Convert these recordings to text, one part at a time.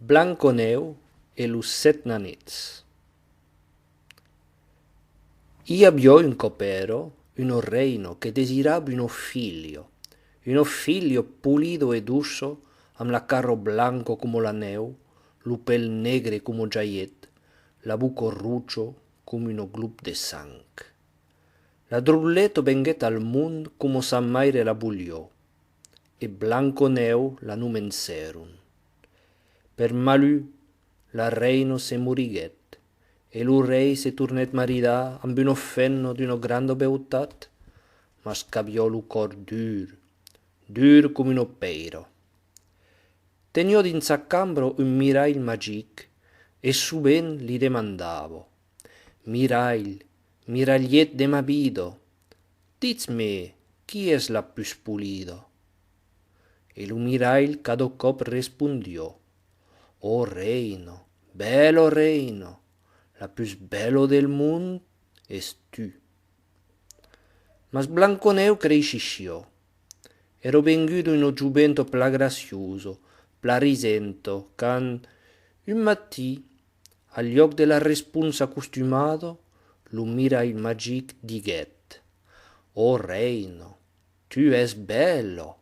Blanconeu e los set nanets. I abbiò un copero, uno reino che desirava uno figlio pulido ed uso, amb la carro blanco come la neu, lo pel negre come giaiet, la buco ruccio come uno glub de sang. La drulletto venghet al mund come sa maire la bugliò, e Blanconeu la numenserun. Per malù, la reino se murighet, e lo rei se turnet maridà amb uno fenno d'uno grande beutat, ma scaviò lo cor dur come uno peiro. Teniò din sa cambro un mirail magic, e suben li demandavo, mirail, miragliet de mabido, diz-me, qui es la plus pulido? E lo mirail cada cop respondió, oh reino, la plus bello del mundo es tu. Mas Blanconeu crescisció. Ero venguto uno giubento pla gracioso, pla risento, can un mattì, al lloc de la responsa acostumado, lo mira il magic diguet. Oh reino, tu es bello,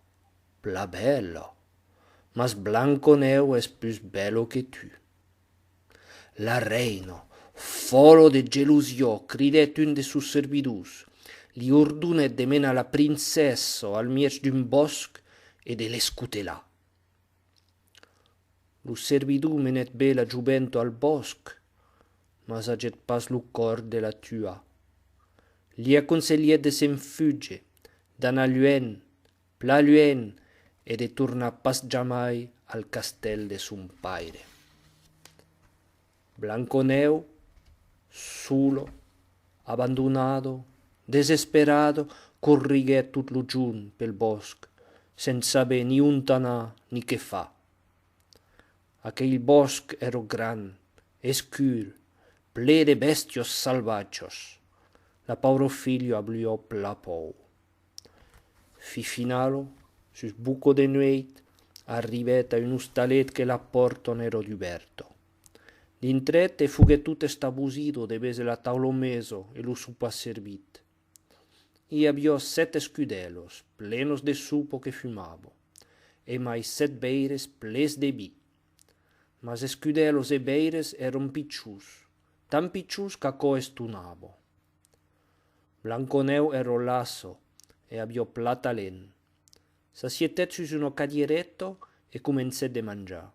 pla bello, mas Blanconeu es plus bello que tu. La reino, folo de gelusio, cridet un de sus servidus, li ordunet de mena la princesso al miec d'un bosc e de l'escutelà. Lo servidù menet be la giubento al bosc, mas aget pas lo cor de la tua. Li aconsegliet de se'n fugge, d'anar pla luen, e de tornar pas jamai al castel de son paire. Blanconeu, solo, abbandonato, desesperado, corriguet tot lo giun pel bosc, senza saber ni on anar ni què fa. Aquell bosc era gran, escur, ple de bestios salvatges. La pauro figlio abliò pla pou. Fi finalo, sus buco de nueit, arrivet a un ostalet che la porta non era d'uberto. D'intret e fughe tutto stabusido de bese la taulo meso e lo supa servit. I abbiò 7 scudelos, plenos de supo che fumavo, e mai 7 beires ples de bi. Mas scudelos e beires eran piccius, tan piccius ca co estunavo. Blanconeu ero lasso e abbiò pla talent. S'assietet sus uno cadieretto e comencet de mangiar.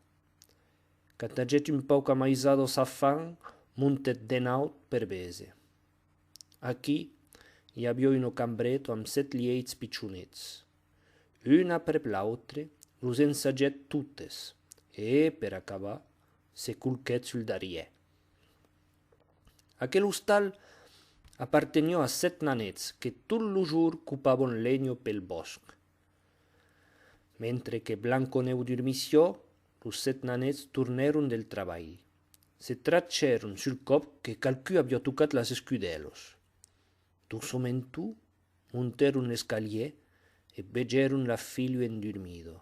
Cataget un poc amaisado sa fan, montet de naut per bese. Aquí hi havia uno cambreto amb 7 lieits piccionets. Una per l'altre los ensaget tutes e, per acabar, se culquet sul darier. Aquel hostal appartenió a 7 nanets que tot lo jour cupaven legno pel bosc. Mentre que Blanconeu dormissió, los 7 nanets torneron del treball. Se tracceron sul cop que calcú havia tocat las escudelos. Dosomentu monteron l'escalier e vegeron la figlio endormido.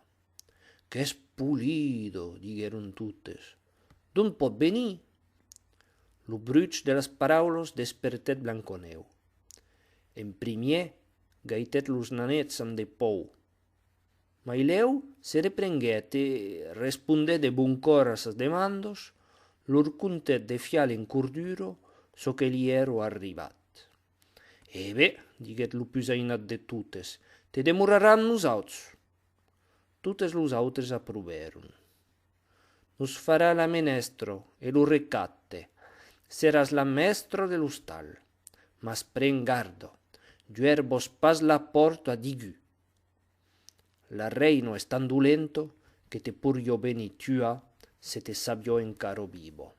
«Que es pulido», digueron tutes. «D'on pot venir?» Lo bruig de las paraules despertet Blanconeu. En primier gaitet los nanets amb de pou. Maileu se reprenguet e respondet de bon cor a ses demandos, lor contet de fial en corduro so que li ero arribat. «E bé», diguet lo plus ainat de tutes, «te demoraram nosauts». Tutes los autres approveron. «Nos farà la menestro e lo recatte. Seràs la mestro de l'hostal. Mas pren gardo, lluer vos pas la porta digu. La reino es tan dolento que te pur jo venir tua se te sabió encaro vivo».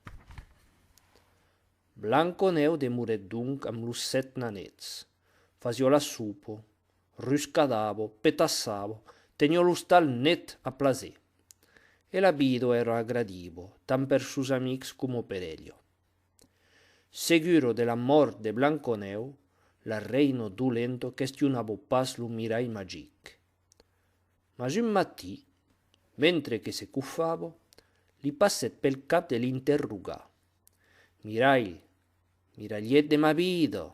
Blanconeu demoret donc amb los 7 nanets. Fasió la supo, ruscadavo, petassavo, tenió l'hostal net a plaser. E la vido era agradivo, tant per sus amics como per ello. Seguro de la mort de Blanconeu, la reino dolento questionavo pas lo mirai magic. Mas un mattí, mentre che se cuffavo, li passet pel cap de l'interrogar. Mirall, mirallet de ma vida,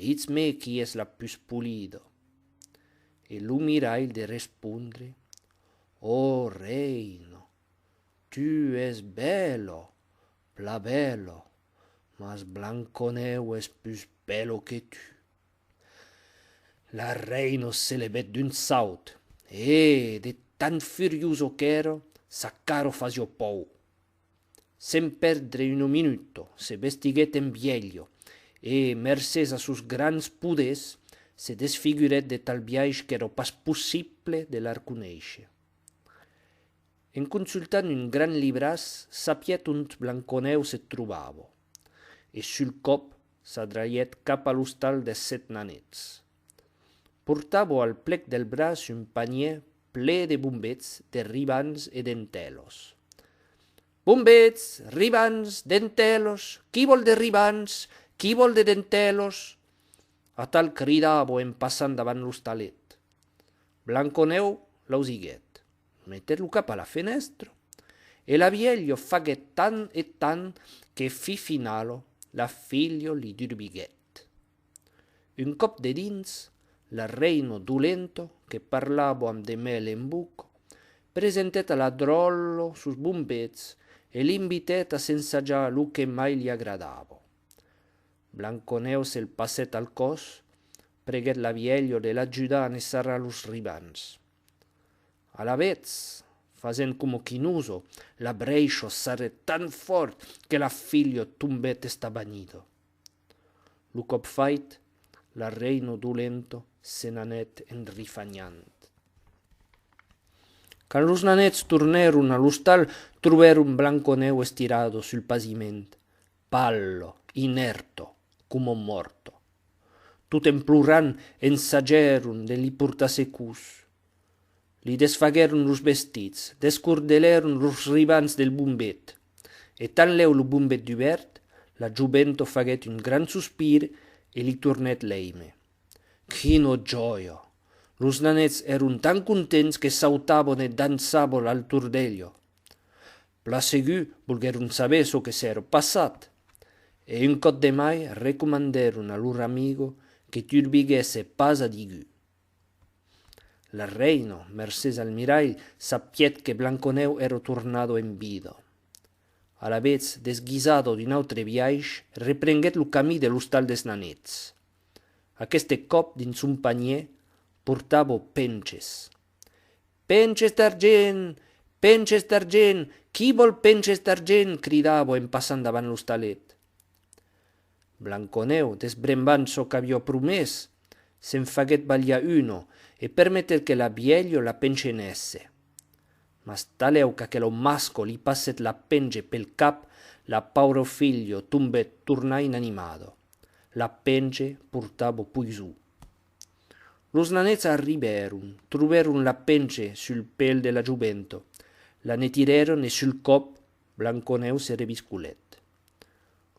dits-me qui és la plus pulido. E lo mirall de respondre, oh reino, tu es bello, pla bello, mas Blanconeu es plus bello que tu. La reina se levet d'un saut, e, de tan furioso qu'era, sa caro fasio pou. Sen perdre un minuto, se vestiguet en vieglio, e, mercés a sus grans puders, se desfiguret de tal biaix qu'era pas possible de l'arconèixer. En consultant un gran libras, sapiet on Blanconeu se trobava, e sul cop s'adraiet cap a l'hostal des 7 nanets. Portava al plec del braç un panier ple de bombets, de ribans e dentelos. Bombets, ribans, dentelos, qui vol de ribans, qui vol de dentelos? A tal cridava en passant davant l'hostalet. Blanconeu l'ausiguet, metet-lo cap a la fenestra, e la vieglio faguet tant e tant que fi finalo la figlio li durbiguet. Un cop de dins, la reino dolento, que parlava amb de mel en buc, presentet a la drollo sus bombets e l'invitet a s'ensajar lo que mai li agradava. Blanconeu se'l passet al cos, preguet la vieglio de l'ajudar a nessarrar los ribans. A la vez, facent como quinuso, la breixo s'arret tan fort que la figlio tombet estabanyido. Lo cop fait, la reino dolento se n'anet enrifanyant. Quand los nanets torneron a l'hostal, troberon Blanconeu estirado sul paviment, pallo, inerto, como morto. Tot implorant ensageron de li portasse cus. Li desfagueron los vestits, descordeleron los ribans del bombet, e tant leu lo bombet d'ubert, la juvento faguet un gran sospir e li tornet l'eime. Quina gioia! Los nanets eran tan contents que sautaven e dansaven al tordello. Pla segur volgueron saber so que s'era passat, e un cot de mai recomandaron a lor amigo que turbiguesse pas a digu. La reina, mercés al mirall, sapiet que Blanconeu era tornado en vida. A la vez, desguisado d'un autre viaix, reprenguet lo camí de l'hostal des nanets. Aqueste cop, dins un panier, portava penches. Penches d'argent! Penches d'argent! Qui vol penches d'argent? Cridava en passant davant l'hostalet. Blanconeu, desbrembant so qu'havia promès, se'n faguet ballar uno e permetet que la vieglio la pensionesse. Mas taleu qu'aquelo masco li passet la penge pel cap, la pauro figlio tombet tornar inanimado. La penge portava puisù. Los nanets arriberon, troberon la penge sul pel de la juvento, la netireron e sul cop Blanconeu se revisculet.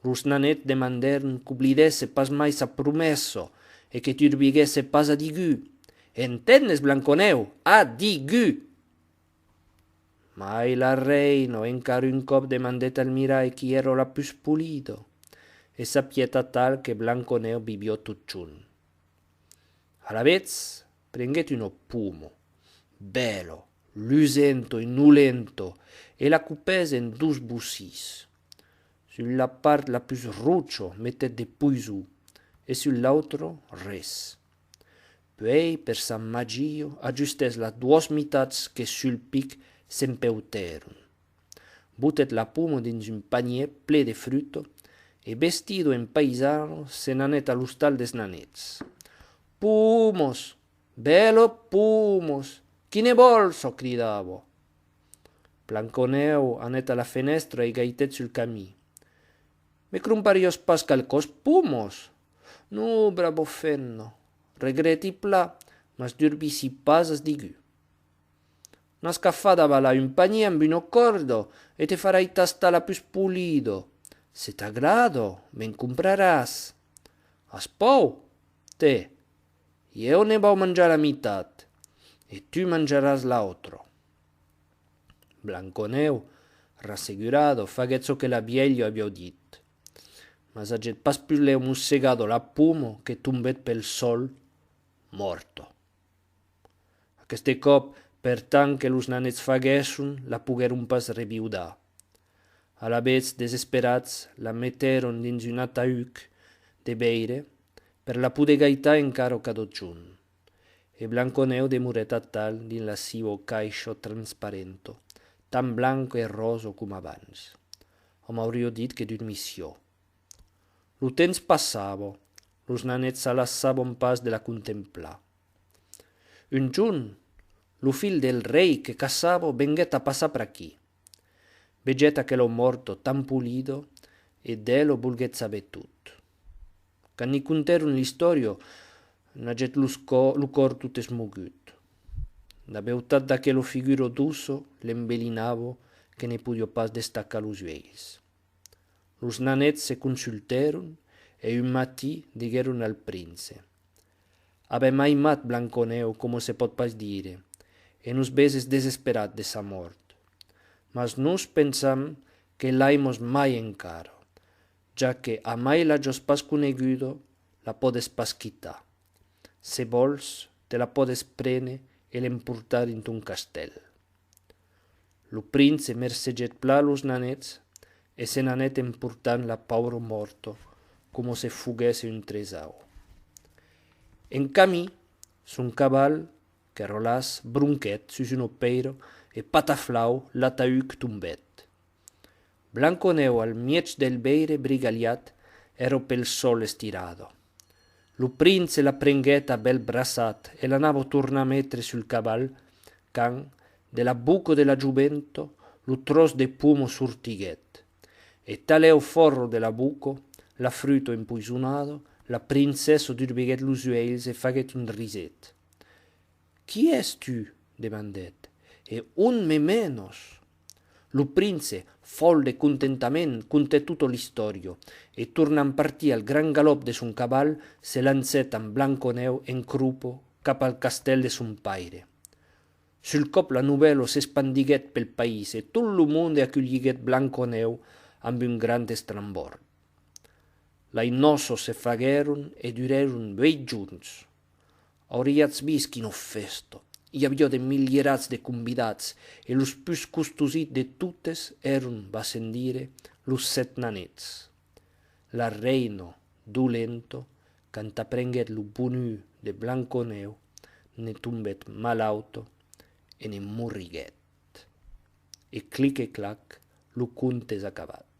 Los nanets demanderon qu'oblidesse pas mai sa promesso e que turbiguesse pas a digu. Entendes, Blanconeu? A digu! Mai la reina encara un cop demandet al mirall qui era la plus pulido, e sapieta tal que Blanconeu vivió tutxun. A la vez prenguet uno pumo, bello, lucento e nulento, e la cupès en 2 bussis. Sul la part la plus ruccio mettet de puisù, e sul l'altro res. Puei, per San Magio, ajustes las 2 mitats que sul pic s'empeuteron. Butet la puma dins un panier ple de fruto, e vestido en paisano se n'anet a l'hostal des nanets. Pumos, bello pumos, qui ne vol? So cridava. Blanconeu anet a la fenestra e gaitet sul camí. Me cromparios pas calcos pumos? No, bravo fenno, regreti pla, mas durbisi pas as digu. Una scaffada va là un panier amb un accordo e te farai tasta la plus pulido. Se t'agrado, me'n compraràs. Has pou? Te, io ne vau mangiar la mitat, e tu mangiaràs l'altro. Blanconeu Rassegurato, faguet so che la vieglio aveva dit. Ma s'agget pas più leu mussegato la pumo che tumbet pel sol, morto. Aqueste cop, per tant que los nanets faguesson, la pogueron pas reviudar. A la vez, desesperats, la meteron dins un ataüc de beire, per la pude gaitar encara cadot junt. E Blanconeu demuret tal din la sivo caixo transparento, tan blanco e roso com abans. O m'aurio dit que dormissió. Lo temps passava, los nanets s'alassavon pas de la contemplar. Un junt, lo fill del rei que cassava venguet a passar per aquí. Veget aquello morto tan pulido e dello vulguet saber tut. Can ni conteron l'istorio, n'aget lu cor tut esmugut. La beutat d'aquello figuro d'uso l'embelinavo che ne pudio pas destacar los uells. Los nanets se consulteron e un matí digueron al prince. Ave mai mat Blanconeu, como se pot pas dire, e nos veses desesperat de sa mort. Mas nus pensam que l'aimos mai encaro, ja que a mai la jos pas conegudo, la podes pas quitar. Se vols, te la podes prene e l'emportar in un castell. Lo prince merseget pla los nanets e se n'anet emportant la pauro morto, como se fuguese un tresau. En camí, son cabal, que rolàs bronquet sus un opeiro e pataflau l'ataüc tombet. Blanconeu al miec del beire brigaliat ero pel sol estirado. Lo prince la prenguet a bel braçat e l'anavo tornar a metre sul cabal, can, de la buco de la giubento, lo tros de pumo surtiguet. E taleo forro de la buco, la fruto empoisonado, la princessa durbiguet los uells e faguet un riset. Qui es tu? Demandet. E un me menos. Lo prince, fol de contentament, conté tutto l'istorio, e tornant partì al gran galop de son cabal, se lancet amb Blanconeu en crupo cap al castell de son paire. Sul cop la novel·la s'espandiguet pel país e tot lo monde acolliguet Blanconeu amb un gran estrambord. L'ainosos se fagueron e dureron 8 junts. Auriatz vist quino festo. Hi havia de milierats de convidats e los plus costosit de tutes eron, va sen dire, los 7 nanets. La reino, dolento, quand aprenguet lo bonu de Blanconeu, ne tombet malauto e ne morriguet. E clic e clac, lo conte és acabat.